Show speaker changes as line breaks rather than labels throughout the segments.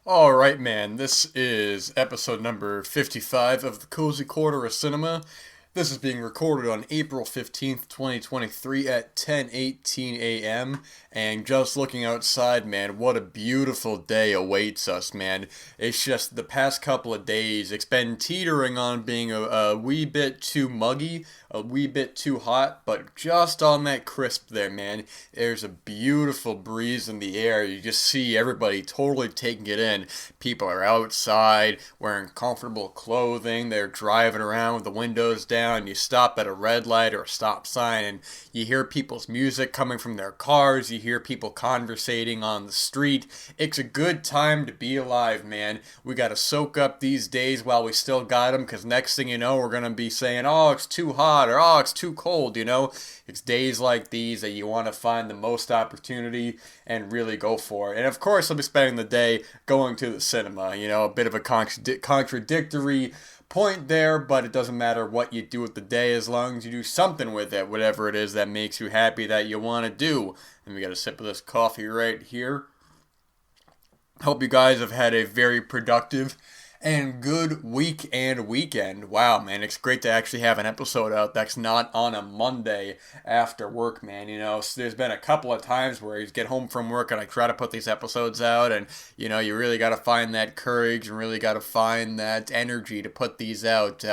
All right, man. This is episode number 55 of the Cozy Corner of Cinema. This is being recorded on April 15th, 2023 at 10:18 a.m. And just looking outside, man, what a beautiful day awaits us, man. It's just the past couple of days, it's been teetering on being a wee bit too muggy, a wee bit too hot, but just on that crisp there, man. There's a beautiful breeze in the air. You just see everybody totally taking it in. People are outside wearing comfortable clothing. They're driving around with the windows down. You stop at a red light or a stop sign and you hear people's music coming from their cars. You hear people conversating on the street. It's a good time to be alive, man. We got to soak up these days while we still got them, because next thing you know, we're going to be saying, oh, it's too hot, or oh, it's too cold, you know? It's days like these that you want to find the most opportunity and really go for it. And of course, I'll be spending the day going to the cinema, you know, a bit of a contradictory point there, but it doesn't matter what you do with the day as long as you do something with it, whatever it is that makes you happy that you want to do. And we got a sip of this coffee right here. Hope you guys have had a very productive and good week and weekend. Wow, man, it's great to actually have an episode out that's not on a Monday after work, man. You know, so there's been a couple of times where you get home from work and I try to put these episodes out, and you know, you really got to find that courage and really got to find that energy to put these out.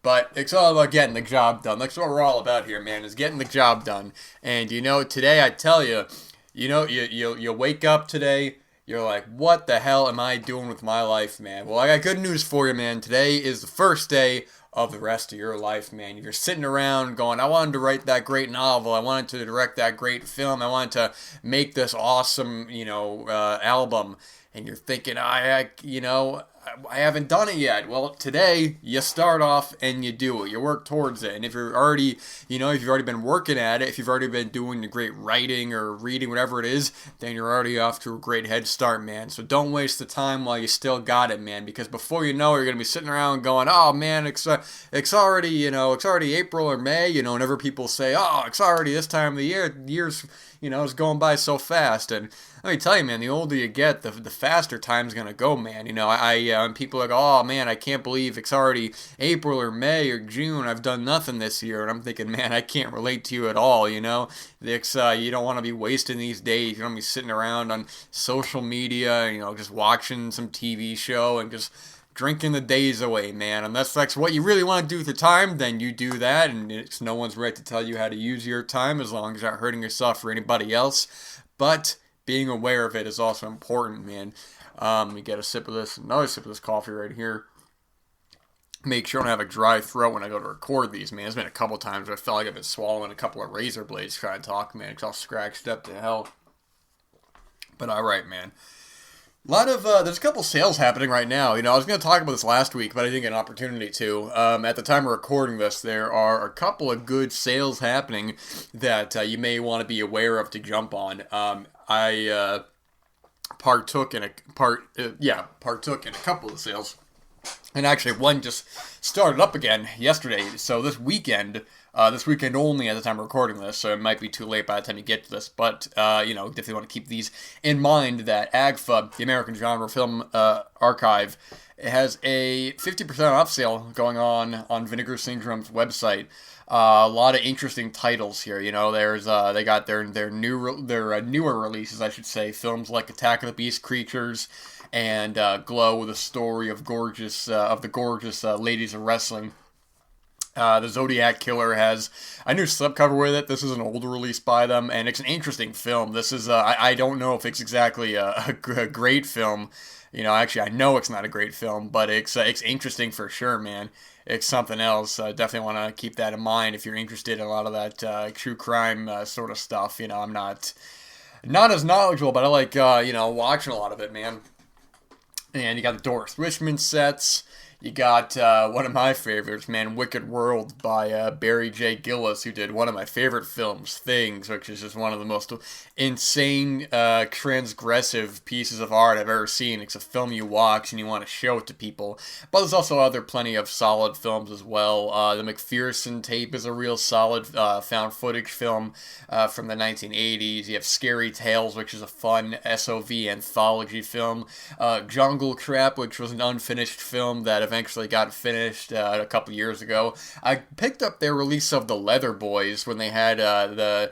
But it's all about getting the job done. That's what we're all about here, man, is getting the job done. And you know, today I tell you, you know, you wake up today. You're like, what the hell am I doing with my life, man? Well, I got good news for you, man. Today is the first day of the rest of your life, man. You're sitting around going, I wanted to write that great novel. I wanted to direct that great film. I wanted to make this awesome, album. And you're thinking, I haven't done it yet. Well, today you start off and you do it. You work towards it. And if you're already, if you've already been working at it, if you've already been doing the great writing or reading, whatever it is, then you're already off to a great head start, man. So don't waste the time while you still got it, man. Because before you know it, you're gonna be sitting around going, oh man, it's already, it's already April or May. Whenever people say, oh, it's already this time of the year, the year's, it's going by so fast. And let me tell you, man, the older you get, the faster time's gonna go, man. And people are like, oh man, I can't believe it's already April or May or June. I've done nothing this year, and I'm thinking, man, I can't relate to you at all. You don't want to be wasting these days. You don't be sitting around on social media, just watching some TV show and just drinking the days away, man. And that's what you really want to do with your time, then you do that, and it's no one's right to tell you how to use your time as long as you're not hurting yourself or anybody else. But being aware of it is also important, man. You get another sip of this coffee right here. Make sure I don't have a dry throat when I go to record these, man. There's been a couple times where I felt like I've been swallowing a couple of razor blades trying to talk, man. It's all scratched up to hell. But alright, man. There's a couple sales happening right now. I was going to talk about this last week, but I didn't get an opportunity to. At the time of recording this, there are a couple of good sales happening that you may want to be aware of to jump on. I partook in a couple of sales, and actually one just started up again yesterday. So this weekend only at the time of recording this, so it might be too late by the time you get to this. But definitely want to keep these in mind. That AGFA, the American Genre Film Archive, has a 50% off sale going on Vinegar Syndrome's website. A lot of interesting titles here. There's they got their newer releases, I should say, films like Attack of the Beast Creatures and Glow, the story of the gorgeous ladies of wrestling. The Zodiac Killer has a new slipcover with it. This is an older release by them, and it's an interesting film. This is I don't know if it's exactly a great film. Actually, I know it's not a great film, but it's interesting for sure, man. It's something else. Definitely want to keep that in mind if you're interested in a lot of that true crime sort of stuff. I'm not as knowledgeable, but I like watching a lot of it, man. And you got the Doris Richmond sets. You got one of my favorites, man, Wicked World by Barry J. Gillis, who did one of my favorite films, Things, which is just one of the most insane, transgressive pieces of art I've ever seen. It's a film you watch and you want to show it to people. But there's also other plenty of solid films as well. The McPherson Tape is a real solid found footage film from the 1980s. You have Scary Tales, which is a fun SOV anthology film. Jungle Trap, which was an unfinished film that eventually got finished a couple years ago. I picked up their release of The Leather Boys when they had the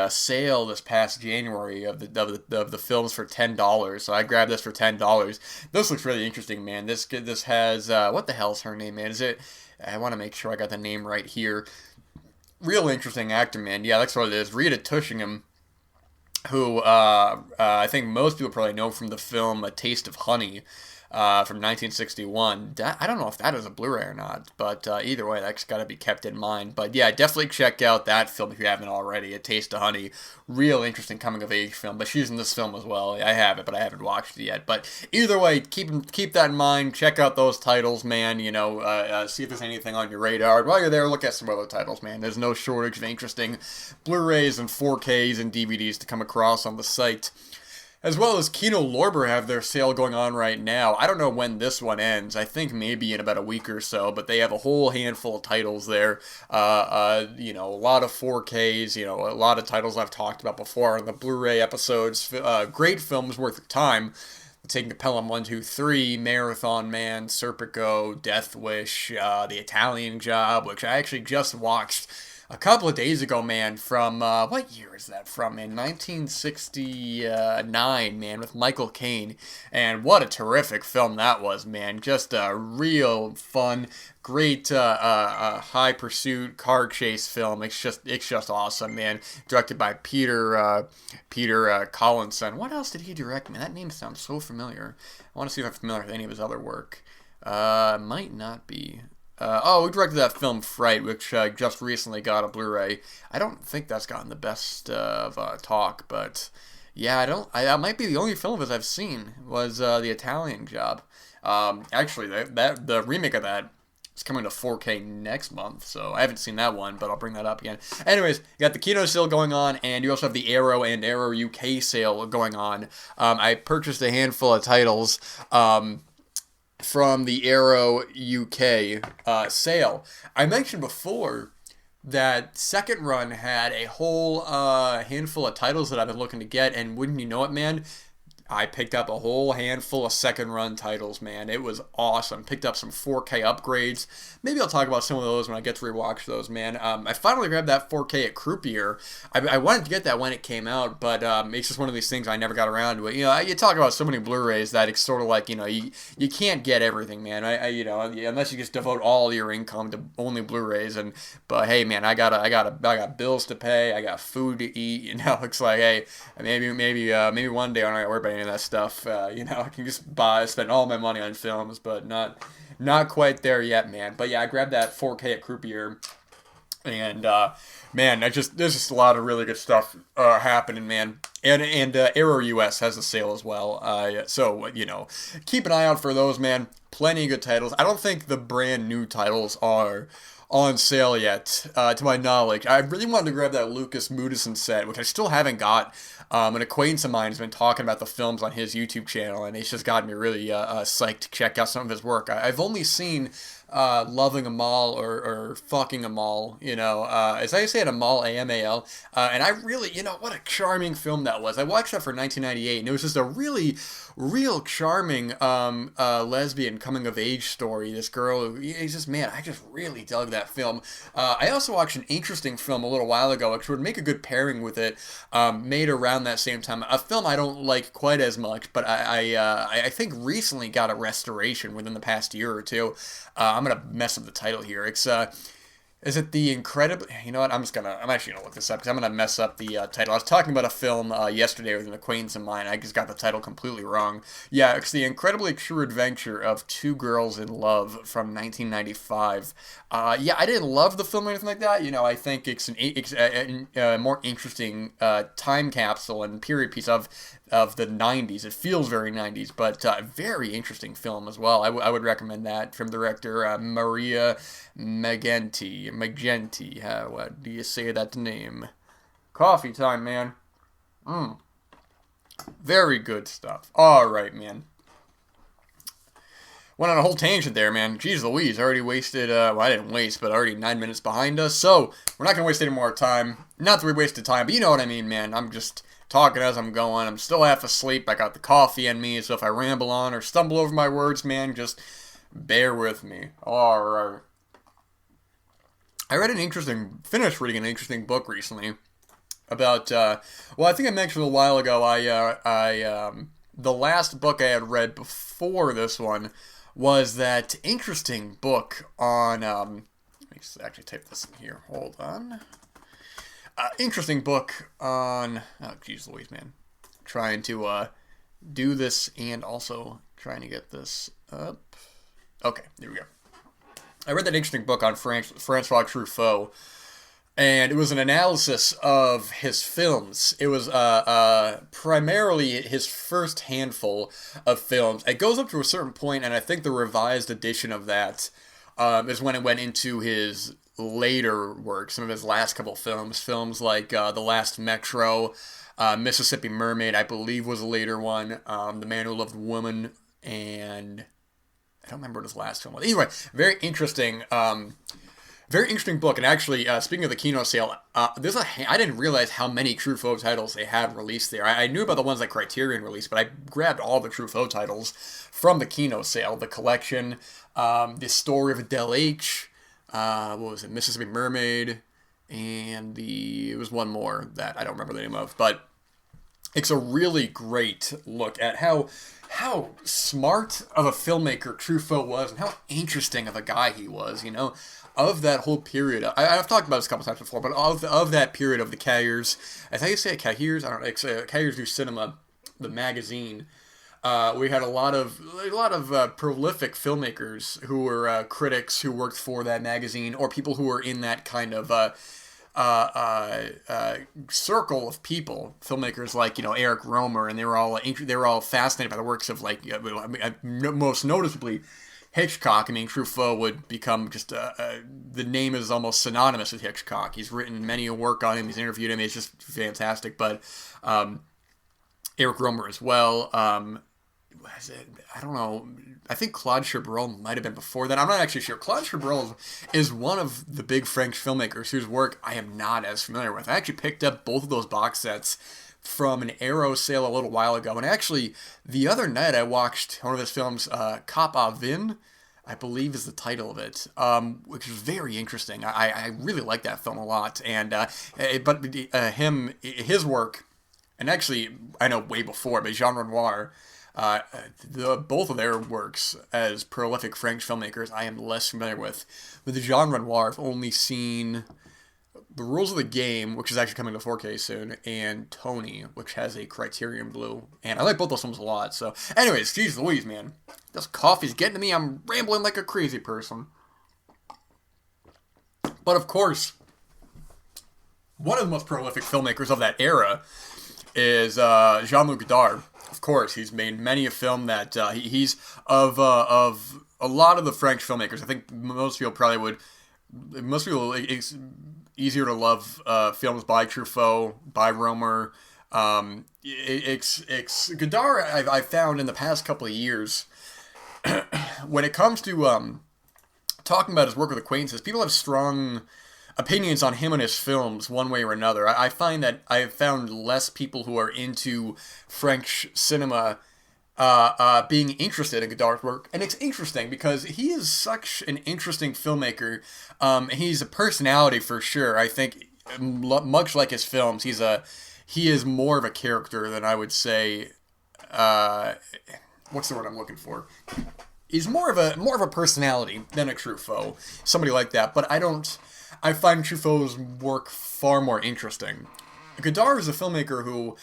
sale this past January of the films for $10. So I grabbed this for $10. This looks really interesting, man. This has what the hell's her name, man? Is it? I want to make sure I got the name right here. Real interesting actor, man. Yeah, that's what it is. Rita Tushingham, who I think most people probably know from the film A Taste of Honey. From 1961. I don't know if that is a Blu-ray or not, but either way, that's got to be kept in mind. But yeah, definitely check out that film if you haven't already, A Taste of Honey. Real interesting coming-of-age film, but she's in this film as well. I have it, but I haven't watched it yet. But either way, keep that in mind. Check out those titles, man. See if there's anything on your radar. And while you're there, look at some other titles, man. There's no shortage of interesting Blu-rays and 4Ks and DVDs to come across on the site. As well as Kino Lorber have their sale going on right now. I don't know when this one ends. I think maybe in about a week or so, but they have a whole handful of titles there. A lot of 4Ks, a lot of titles I've talked about before in the Blu-ray episodes. Great films worth of time. Taking the Pelham 1, 2, 3, Marathon Man, Serpico, Death Wish, The Italian Job, which I actually just watched a couple of days ago, man, from, what year is that from, man? 1969, man, with Michael Caine. And what a terrific film that was, man. Just a real fun, great high pursuit car chase film. It's just awesome, man. Directed by Peter Collinson. What else did he direct, man? That name sounds so familiar. I want to see if I'm familiar with any of his other work. Might not be. We directed that film Fright, which just recently got a Blu-ray. I don't think that's gotten the best of talk, but yeah, that might be the only film of his I've seen was The Italian Job. Actually, the remake of that is coming to 4K next month, so I haven't seen that one, but I'll bring that up again. Anyways, you got the Kino sale going on, and you also have the Arrow and Arrow UK sale going on. I purchased a handful of titles. From the Arrow UK sale. I mentioned before that second run had a whole handful of titles that I've been looking to get, and wouldn't you know it, man, I picked up a whole handful of second run titles, man. It was awesome. Picked up some 4K upgrades. Maybe I'll talk about some of those when I get to rewatch those, man. I finally grabbed that 4K at Croupier. I wanted to get that when it came out, but it's just one of these things I never got around to it. You talk about so many Blu-rays that it's sort of like, you can't get everything, man. Unless you just devote all your income to only Blu-rays. But hey, man, I got bills to pay. I got food to eat. It's like, hey, maybe one day I don't have to worry about any of that stuff. I can just spend all my money on films, but not quite there yet, man. But yeah, I grabbed that 4K at Croupier, and man, there's just a lot of really good stuff happening, man. And Arrow US has a sale as well. So keep an eye out for those, man. Plenty of good titles. I don't think the brand new titles are on sale yet, to my knowledge. I really wanted to grab that Lucas Moodysson set, which I still haven't got. An acquaintance of mine has been talking about the films on his YouTube channel, and it's just got me really psyched to check out some of his work. I've only seen Loving a Mall or Fucking a Mall, as I say it, a Mall, A-M-A-L, and I really, what a charming film that was. I watched that for 1998, and it was just a really, real charming lesbian coming-of-age story. This girl, I just really dug that film. I also watched an interesting film a little while ago, which would make a good pairing with it, made around that same time. A film I don't like quite as much, but I think recently got a restoration within the past year or two. I'm gonna mess up the title here. Is it The Incredible? You know what? I'm actually gonna look this up because I'm gonna mess up the title. I was talking about a film yesterday with an acquaintance of mine. I just got the title completely wrong. Yeah, it's The Incredibly True Adventure of Two Girls in Love from 1995. Yeah, I didn't love the film or anything like that. I think it's a more interesting time capsule and period piece of of the 90s. It feels very 90s, but very interesting film as well. I would recommend that, from director Maria Magenti. How do you say that name? Coffee time, man. Very good stuff. All right, man. Went on a whole tangent there, man. Jeez Louise, already wasted, well, I didn't waste, but already 9 minutes behind us. So, we're not going to waste any more time. Not that we wasted time, but you know what I mean, man. I'm just talking as I'm going. I'm still half asleep. I got the coffee in me, so if I ramble on or stumble over my words, man, just bear with me. Alright. I finished reading an interesting book recently about, well, I think I mentioned a while ago, the last book I had read before this one was that interesting book on, let me just actually type this in here, hold on. Interesting book on, oh geez Louise, man. Trying to do this and also trying to get this up. Okay, there we go. I read that interesting book on Francois Truffaut, and it was an analysis of his films. It was primarily his first handful of films. It goes up to a certain point, and I think the revised edition of that is when it went into his later work, some of his last couple films like The Last Metro, Mississippi Mermaid, I believe was a later one, The Man Who Loved Woman, and I don't remember what his last film was. Anyway, very interesting book. And actually, speaking of the Kino sale, I didn't realize how many Truffaut titles they had released there. I knew about the ones that Criterion released, but I grabbed all the Truffaut titles from the Kino sale. The collection, The Story of Adele H., what was it, Mississippi Mermaid, and it was one more that I don't remember the name of, but it's a really great look at how smart of a filmmaker Truffaut was and how interesting of a guy he was, of that whole period. I've talked about this a couple times before, but of that period of the Cahiers, I think you say it, Cahiers, I don't know, Cahiers du Cinema, the magazine. We had a lot of prolific filmmakers who were critics who worked for that magazine, or people who were in that kind of circle of people, filmmakers like Eric Romer, and they were all fascinated by the works of most noticeably Hitchcock. I mean, Truffaut would become just the name is almost synonymous with Hitchcock. He's written many a work on him. He's interviewed him. It's just fantastic. But Eric Romer as well. I don't know. I think Claude Chabrol might have been before that. I'm not actually sure. Claude Chabrol is one of the big French filmmakers whose work I am not as familiar with. I actually picked up both of those box sets from an Arrow sale a little while ago. And actually, the other night I watched one of his films, Cop à Vin, I believe is the title of it, which is very interesting. I really like that film a lot. And his work, and actually I know way before, but Jean Renoir, both of their works as prolific French filmmakers I am less familiar with. With Jean Renoir, I've only seen The Rules of the Game, which is actually coming to 4K soon, and Tony, which has a Criterion Blue. And I like both those films a lot. So, anyways, geez Louise, man. This coffee's getting to me. I'm rambling like a crazy person. But of course, one of the most prolific filmmakers of that era is Jean-Luc Godard. Of course, he's made many a film that he's of a lot of the French filmmakers. I think most people it's easier to love films by Truffaut, by Romer. Godard, I found in the past couple of years, when it comes to talking about his work with acquaintances, people have strong opinions on him and his films one way or another. I find that I have found less people who are into French cinema being interested in Godard's work. And it's interesting because he is such an interesting filmmaker. He's a personality for sure. I think much like his films, he is more of a character than I would say, what's the word I'm looking for? He's more of a personality than a Truffaut. Somebody like that. But I find Truffaut's work far more interesting. Godard is a filmmaker who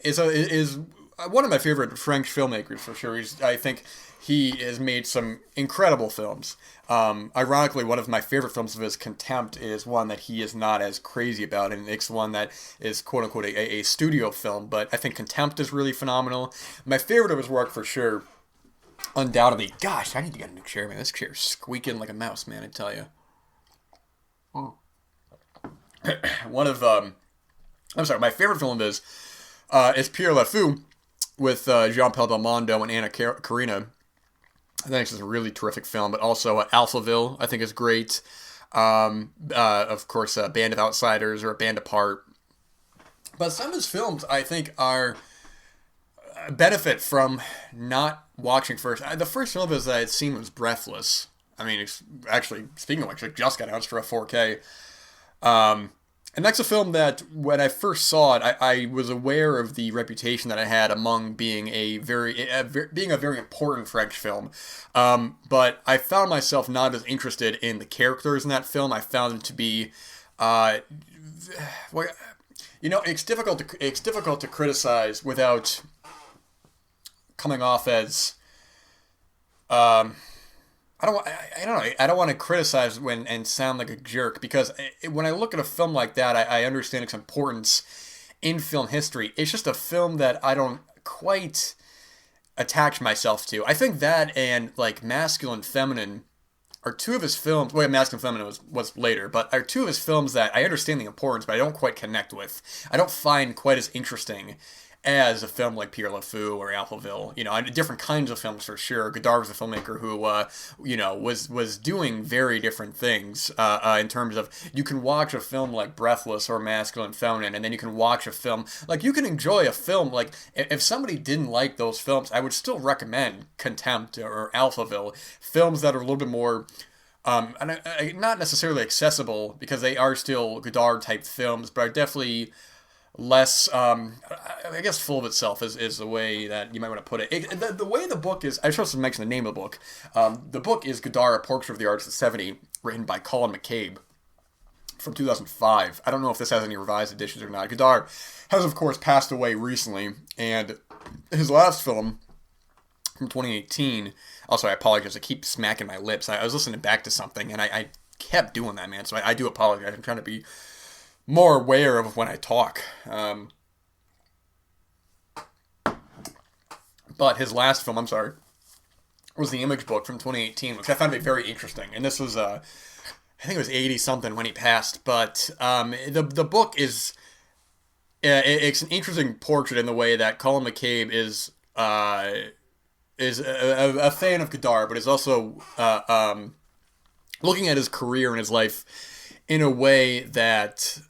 is one of my favorite French filmmakers for sure. I think he has made some incredible films. Ironically, one of my favorite films of his, Contempt, is one that he is not as crazy about, and it's one that is quote unquote a studio film. But I think Contempt is really phenomenal. My favorite of his work for sure, undoubtedly. Gosh, I need to get a new chair, man. This chair's squeaking like a mouse, man. I tell you. One of my favorite film is Pierre Le Fou with Jean-Paul Belmondo and Anna Karina. I think it's a really terrific film, but also Alphaville, I think, is great. Of course, Band of Outsiders or A Band Apart. But some of his films, I think, are benefit from not watching first. The first film of his that I had seen was Breathless. I mean, it's actually, speaking of which, it just got announced for a 4K. And that's a film that, when I first saw it, I was aware of the reputation that I had among being a very important French film. But I found myself not as interested in the characters in that film. I found them to be, it's difficult to criticize without coming off as, I don't want to criticize and sound like a jerk, because when I look at a film like that, I understand its importance in film history. It's just a film that I don't quite attach myself to. I think that and like Masculine Feminine are two of his films. Well, Masculine Feminine was later, but are two of his films that I understand the importance, but I don't quite connect with. I don't find quite as interesting as a film like Pierre Le Fou or Alphaville. Different kinds of films for sure. Godard was a filmmaker who, was doing very different things in terms of, you can watch a film like Breathless or Masculine Feminine, and then you can watch a film, like, you can enjoy a film, like, if somebody didn't like those films, I would still recommend Contempt or Alphaville, films that are a little bit more, not necessarily accessible, because they are still Godard-type films, but are definitely less, I guess, full of itself is the way that you might want to put it. The way the book is, I supposed to mention the name of the book. The book is Godard, A Portrait of the Artist of '70, written by Colin McCabe from 2005. I don't know if this has any revised editions or not. Godard has, of course, passed away recently, and his last film from 2018, also, I apologize, I keep smacking my lips. I was listening back to something, and I kept doing that, man, so I do apologize. I'm trying to be more aware of when I talk. But his last film, was The Image Book from 2018, which I found to be very interesting. And this was, I think it was 80-something when he passed. But the book is, it's an interesting portrait in the way that Colin McCabe is a fan of Godard, but is also looking at his career and his life in a way that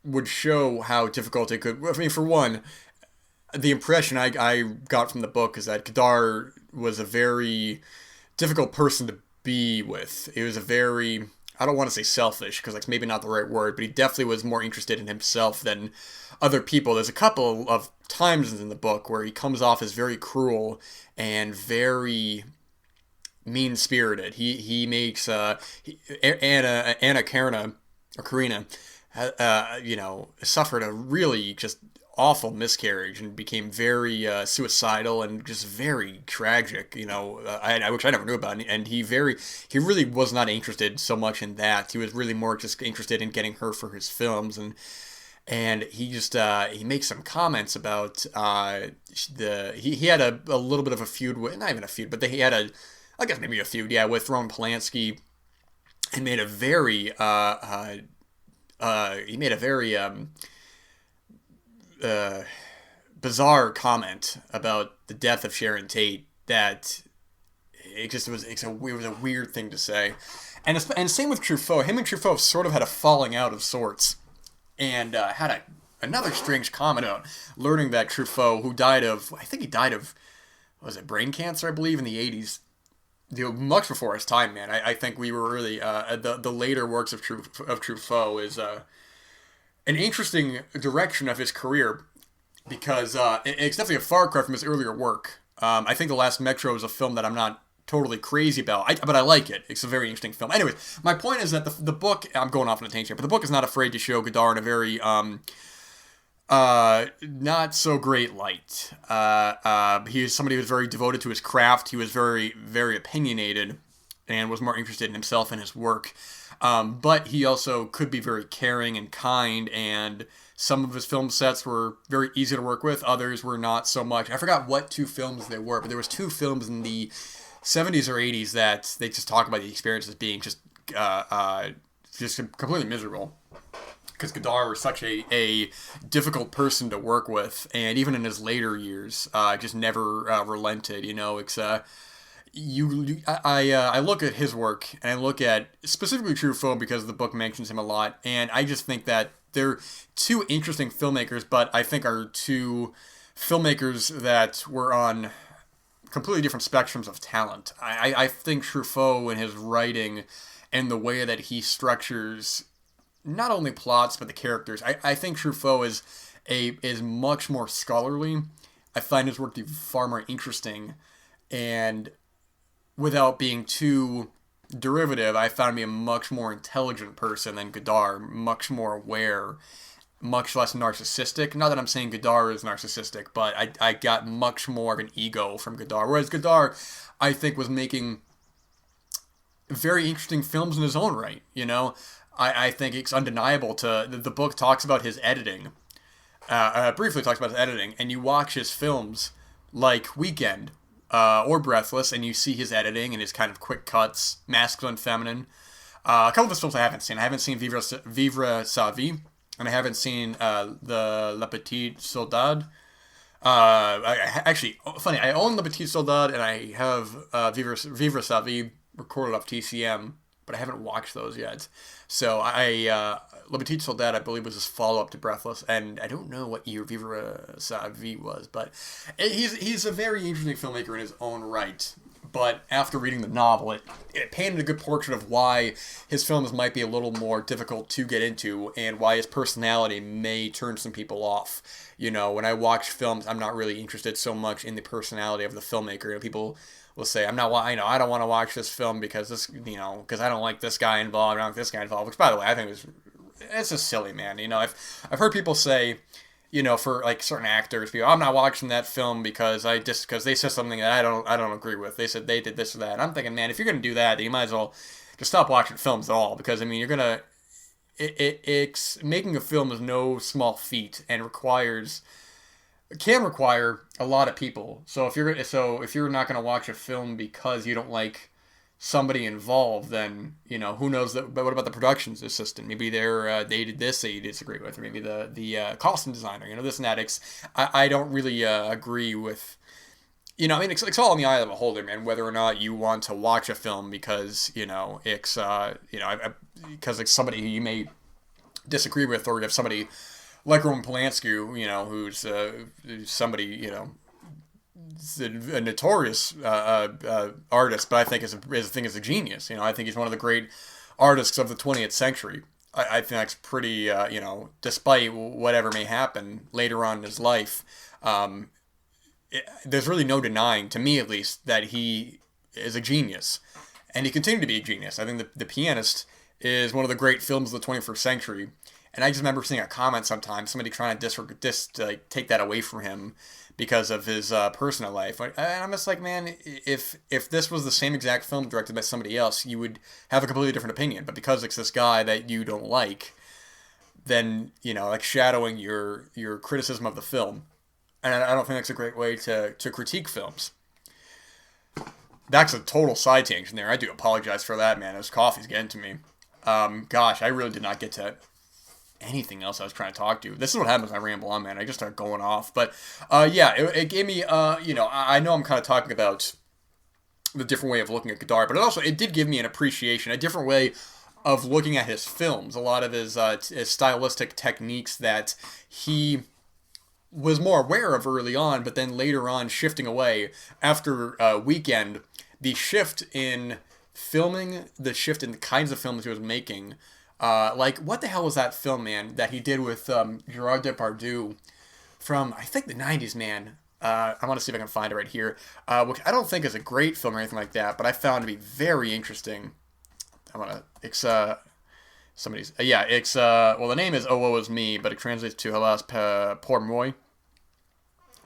would show how difficult it could. I mean, for one, the impression I got from the book is that Godard was a very difficult person to be with. He was a very, I don't want to say selfish, because that's maybe not the right word, but he definitely was more interested in himself than other people. There's a couple of times in the book where he comes off as very cruel and very mean-spirited. He makes Anna Karina, suffered a really just awful miscarriage and became very suicidal and just very tragic, which I never knew about. And he really was not interested so much in that. He was really more just interested in getting her for his films. And he just, he makes some comments about, he had a little bit of a feud with, not even a feud, but he had maybe a feud, with Roman Polanski, and made a very, bizarre comment about the death of Sharon Tate that it was a weird thing to say. And same with Truffaut. Him and Truffaut sort of had a falling out of sorts, and had another strange comment about learning that Truffaut, who died of, was it brain cancer, I believe, in the 80s, much before his time, man. I think we were really, the later works of Truffaut is an interesting direction of his career, because it's definitely a far cry from his earlier work. I think The Last Metro is a film that I'm not totally crazy about, but I like it. It's a very interesting film. Anyways, my point is that the book, I'm going off on a tangent here, but the book is not afraid to show Godard in a very Not so great light. He was somebody who was very devoted to his craft. He was very, very opinionated and was more interested in himself and his work. But he also could be very caring and kind, and some of his film sets were very easy to work with. Others were not so much. I forgot what two films they were, but there was two films in the 70s or 80s that they just talk about the experience as being just completely miserable. Because Godard was such a difficult person to work with, and even in his later years, just never relented. I look at his work, and I look at specifically Truffaut because the book mentions him a lot, and I just think that they're two interesting filmmakers, but I think are two filmmakers that were on completely different spectrums of talent. I think Truffaut in his writing and the way that he structures not only plots but the characters. I think Truffaut is much more scholarly. I find his work to be far more interesting, and without being too derivative, I found him to be a much more intelligent person than Godard, much more aware, much less narcissistic. Not that I'm saying Godard is narcissistic, but I got much more of an ego from Godard. Whereas Godard, I think, was making very interesting films in his own right, I think it's undeniable the book talks about his editing, briefly talks about his editing, and you watch his films like Weekend or Breathless, and you see his editing and his kind of quick cuts, masculine, feminine. A couple of his films I haven't seen. I haven't seen Vivre sa vie, and I haven't seen the La Petite Soldade. Funny, I own La Petite Soldade, and I have Vivre sa vie recorded off TCM, but I haven't watched those yet. So La Petite Soldade, I believe, was his follow-up to Breathless, and I don't know what year Vivre sa vie was, but he's a very interesting filmmaker in his own right. But after reading the novel, it painted a good portrait of why his films might be a little more difficult to get into, and why his personality may turn some people off. When I watch films, I'm not really interested so much in the personality of the filmmaker. People will say, I don't want to watch this film because because I don't like this guy involved, I don't like this guy involved, which, by the way, I think it's just silly, man. I've heard people say, for like certain actors, I'm not watching that film because they said something that I don't agree with. They said they did this or that. And I'm thinking, man, if you're gonna do that, then you might as well just stop watching films at all, because you're gonna it's making a film is no small feat and can require a lot of people. So if you're not going to watch a film because you don't like somebody involved, then who knows that. But what about the production assistant? Maybe they did this that you disagree with, or maybe the costume designer. This and that. I don't really agree with. It's all in the eye of the beholder, man. Whether or not you want to watch a film because because it's somebody who you may disagree with, or you have somebody like Roman Polanski, who's somebody, a notorious artist, but I think is a genius. I think he's one of the great artists of the 20th century. I think that's pretty, despite whatever may happen later on in his life, there's really no denying, to me at least, that he is a genius. And he continued to be a genius. I think The Pianist is one of the great films of the 21st century. And I just remember seeing a comment sometimes, somebody trying to take that away from him because of his personal life. And I'm just like, man, if this was the same exact film directed by somebody else, you would have a completely different opinion. But because it's this guy that you don't like, then, shadowing your criticism of the film. And I don't think that's a great way to critique films. That's a total side tangent there. I do apologize for that, man. This coffee's getting to me. Gosh, I really did not get to anything else I was trying to talk to. This is what happens when I ramble on, man. I just start going off. But, it gave me, I know I'm kind of talking about the different way of looking at Godard, but it did give me an appreciation, a different way of looking at his films. A lot of his stylistic techniques that he was more aware of early on, but then later on shifting away. After Weekend, the shift in filming, the shift in the kinds of films he was making, like, what the hell was that film, man, that he did with Gerard Depardieu from, I think, the 90s, man. I want to see if I can find it right here, which I don't think is a great film or anything like that, but I found to be very interesting. somebody's yeah, it's well, the name is Oh Woe Is Me, but it translates to Hélas pour moi.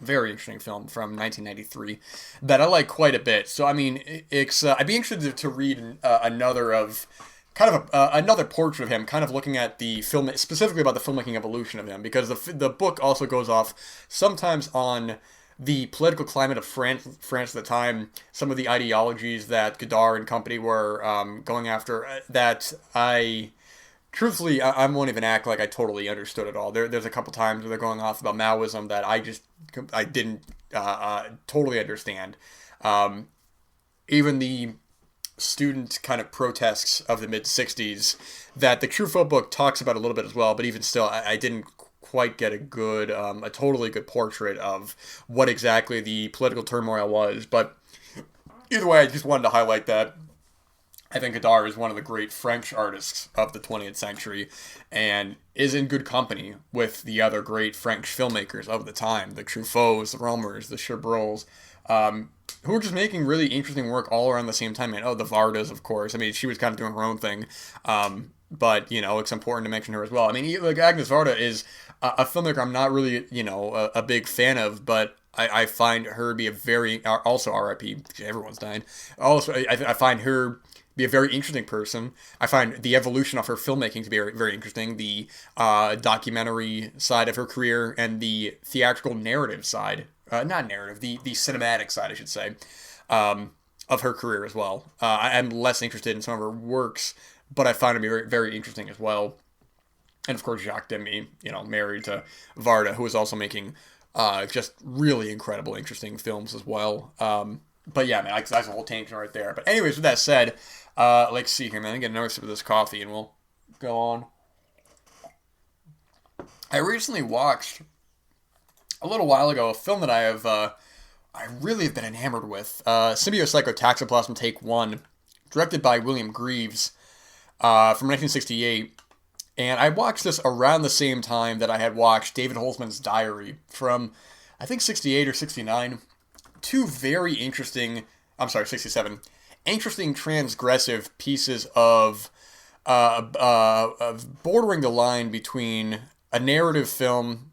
Very interesting film from 1993 that I like quite a bit. So I mean, it's I'd be interested to read another of kind of another portrait of him, kind of looking at the film specifically about the filmmaking evolution of him, because the book also goes off sometimes on the political climate of France at the time, some of the ideologies that Godard and company were going after that I truthfully, I won't even act like I totally understood it all. There's a couple times where they're going off about Maoism that I didn't totally understand. Even the student kind of protests of the mid '60s that the Truffaut book talks about a little bit as well, but even still, I didn't quite get a totally good portrait of what exactly the political turmoil was. But either way, I just wanted to highlight that. I think Godard is one of the great French artists of the 20th century and is in good company with the other great French filmmakers of the time, the Truffauts, the Romers, the Chabrol's, who were just making really interesting work all around the same time. And, the Vardas, of course. I mean, she was kind of doing her own thing, but, it's important to mention her as well. I mean, like Agnes Varda is a filmmaker I'm not really, a big fan of, but I find her to be a very, also R.I.P., everyone's dying. Also, I find her be a very interesting person. I find the evolution of her filmmaking to be very, very interesting. The documentary side of her career and the theatrical narrative side, not narrative, the cinematic side, I should say, of her career as well. I'm less interested in some of her works, but I find it to be very, very interesting as well. And of course, Jacques Demy, married to Varda, who is also making just really incredible, interesting films as well. But yeah, man, that's a whole tangent right there. But anyways, with that said, let's see here, man. I'm going to get another sip of this coffee and we'll go on. I recently watched, a little while ago, a film that I really have been enamored with. Symbiopsychotaxiplasm Take 1, directed by William Greaves, from 1968. And I watched this around the same time that I had watched David Holzman's Diary from, I think, 68 or 69. Two very interesting, 67, interesting transgressive pieces of bordering the line between a narrative film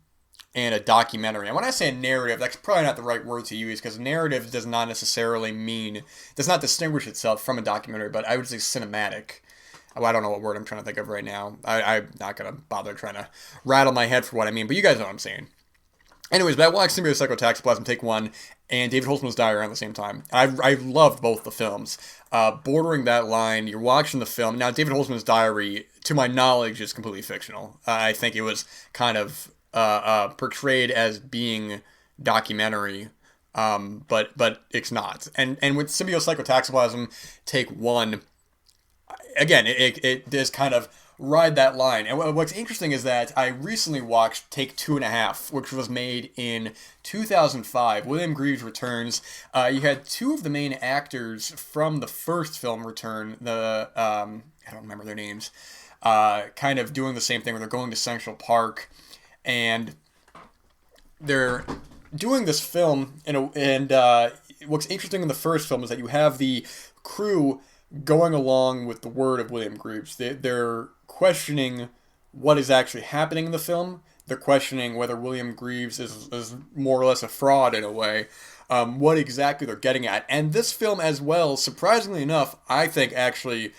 and a documentary. And when I say narrative, that's probably not the right word to use, because narrative does not distinguish itself from a documentary, but I would say cinematic. Oh, I don't know what word I'm trying to think of right now. I'm not going to bother trying to rattle my head for what I mean, but you guys know what I'm saying. Anyways, but I watched Symbiopsychotaxiplasm Take 1 and David Holzman's Diary around the same time. I loved both the films. Bordering that line, you're watching the film. Now, David Holzman's Diary, to my knowledge, is completely fictional. I think it was kind of portrayed as being documentary, but it's not. And with Symbiopsychotaxiplasm Take 1, again, it does kind of ride that line. And what's interesting is that I recently watched Take 2.5, which was made in 2005. William Greaves returns. You had two of the main actors from the first film return. I don't remember their names. Kind of doing the same thing where they're going to Central Park, and they're doing this film. And what's interesting in the first film is that you have the crew going along with the word of William Greaves. They're questioning what is actually happening in the film. They're questioning whether William Greaves is more or less a fraud in a way. What exactly they're getting at. And this film as well, surprisingly enough, I think actually,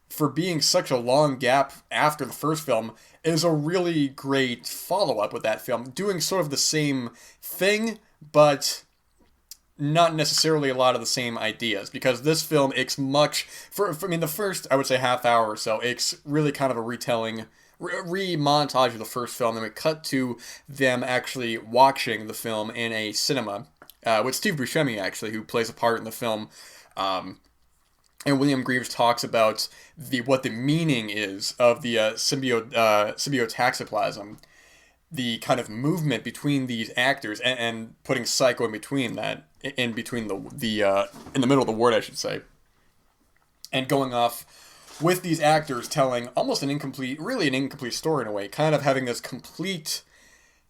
for being such a long gap after the first film, is a really great follow-up with that film. Doing sort of the same thing, but not necessarily a lot of the same ideas, because this film, it's much, the first, I would say, half hour or so, it's really kind of a retelling, re-montage of the first film, and we cut to them actually watching the film in a cinema, with Steve Buscemi, actually, who plays a part in the film, and William Greaves talks about what the meaning is of the symbioptaxiplasm, the kind of movement between these actors, and putting psycho in between that, in between in the middle of the word, I should say, and going off with these actors telling almost an incomplete story in a way, kind of having this complete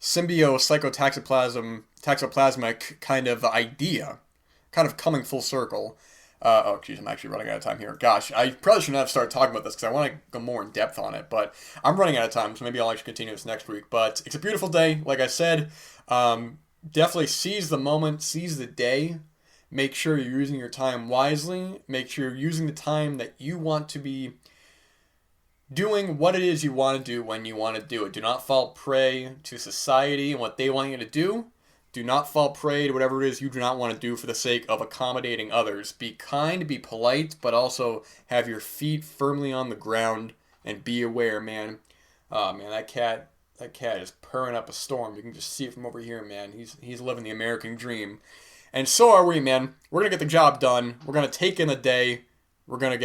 taxoplasmic kind of idea, kind of coming full circle. Oh, geez, I'm actually running out of time here. Gosh, I probably shouldn't have started talking about this because I want to go more in depth on it, but I'm running out of time, so maybe I'll actually continue this next week. But it's a beautiful day, like I said. Definitely seize the moment, seize the day. Make sure you're using your time wisely. Make sure you're using the time that you want to be doing what it is you want to do when you want to do it. Do not fall prey to society and what they want you to do. Do not fall prey to whatever it is you do not want to do for the sake of accommodating others. Be kind, be polite, but also have your feet firmly on the ground and be aware, man. Oh man, that cat is purring up a storm. You can just see it from over here, man. He's living the American dream. And so are we, man. We're gonna get the job done. We're gonna take in the day. We're gonna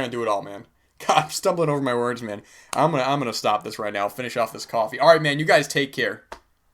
do it all, man. God, I'm stumbling over my words, man. I'm gonna stop this right now. Finish off this coffee. All right, man. You guys take care.